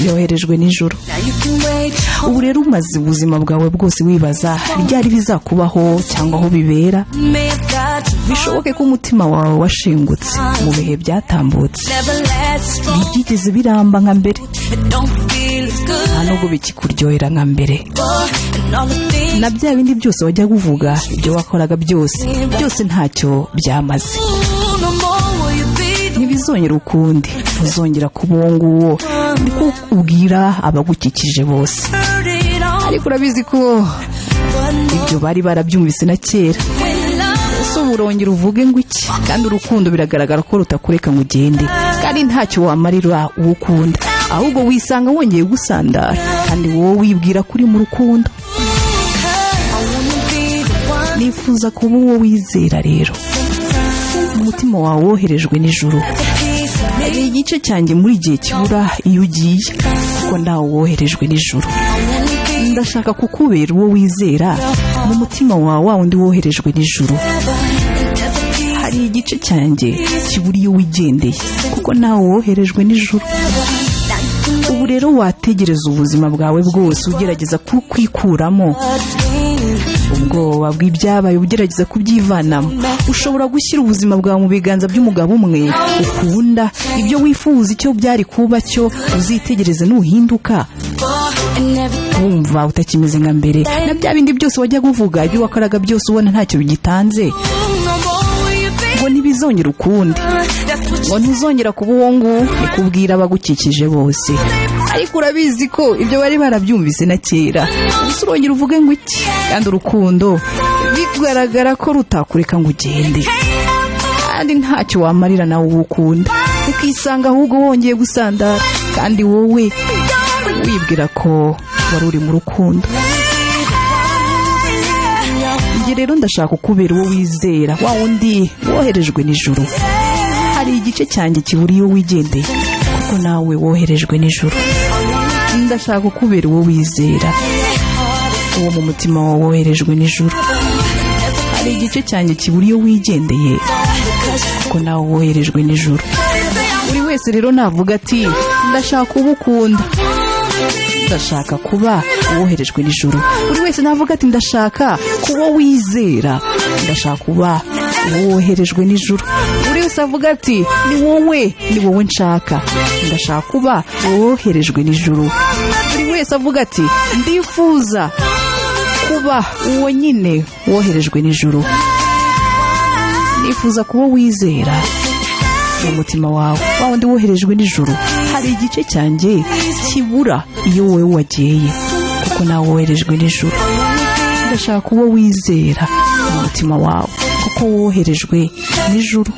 yoherejwe n'ijuru. Ubu rero umaze ubuzima bwawe bwose wibaza ryari bizakubaho cyangwa aho bibera. Bishoboke ko umutima wawe washengutse mu bihe byatambutse, ntibyigeze biramba nka mbere, nta nubwo bikikuryohera nka mbere. Na bya bindi byose wajya kuvuga, ibyo wakoraga byose ntacyo byamaze. Ntibizongera ukundi, ntuzongera kuba uwo nguwo niko ubwira abagukikije bose. Ariko urabizi ko ibyo bari barabyumvise na kera. Ese urongera uvuge ngo iki? Kandi urukundo biragaragara ko rutakureka ngo ugende, kandi ntacyo wamarira uwo ukunda, ahubwo wisanga wongeye gusandara, kandi wowe wibwira kuri mu rukundo. Nifuza kuba uwo wizera rero, umutima wawe woherejwe n'ijuru. Hari igice cyanjye muri igihe kibura iyo ugiye, kuko nawe woherejwe n'ijuru. Ndashaka kukubera uwo wizera mu mutima wawe, wa wundi woherejwe n'ijuru. Hari igice cyanjye kibura iyo wigendeye, kuko nawe woherejwe n'ijuru. Ubu rero wategereza ubuzima bwawe bwose ugerageza kukwikuramo ubwoba bw'ibyabaye, ugerageza kubyivanamo. Ushobora gushyira ubuzima bwawe mu biganza by'umugabo umwe ukunda, ibyo wifuza icyo byari kuba cyo uzitegereze nuhinduka wumva utakimeze nka mbere. Na bya bindi byose wajya kuvuga, ibyo wakoraga byose ubona ntacyo bigitanze, ngo ntibizongera ukundi, ngo ntuzongera kuba uwo nguwo, nikubwira abagukikije bose. Ariko urabizi ko ibyo bari barabyumvise na kera. Gusa urongera uvuge ngo iki? Kandi urukundo bigaragara ko rutakureka ngo ugende, kandi ntacyo wamarira nawe uwo ukunda, ukisanga ahubwo wongeye gusandara, kandi wowe wibwira ko wari uri mu rukundo. Njye rero ndashaka kukubera uwo wizera, wa wundi woherejwe n'ijuru. Hari igice cyanjye kibura iyo wigendeye, kuko nawe woherejwe n'ijuru. Ndashaka kukubera uwo wizera, uwo mu mutima wawe woherejwe n'ijuru. Hari igice cyanjye kibura iyo wigendeye, kuko nawe woherejwe n'ijuru. Buri wese rero navuga ati ndashaka kuba ukunda, ndashaka kuba uwoherejwe n'ijuru. Buri wese navuga ati ndashaka kuba wizera, ndashaka kuba uwoherejwe n'ijuru. Buri wese avuga ati ni wowe nshaka, ndashaka kuba uwoherejwe n'ijuru. Buri wese avuga ati ndifuza kuba uwo nyine woherejwe n'ijuru. Nifuza kuba wizera mu mutima wawe, wa wundi woherejwe n'ijuru. Hari igice cyanjye kibura iyo wowe wagiye, kuko nawe woherejwe n'ijuru. Ndashaka kuba wizera mu mutima wawe, kuko woherejwe n'ijuru.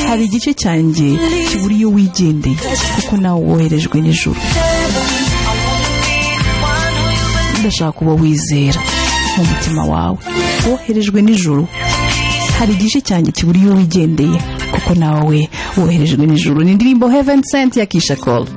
Hari igice cyanjye kibura iyo wigendeye, kuko nawe woherejwe n'ijuru. Ndashaka kuba wizera mu mutima wawe, woherejwe n'ijuru. Hari igice cyanjye kibura iyo wigendeye, kuko nawe woherejwe n'ijuru. Ni indirimbo Heaven Sent ya Kisha Cole.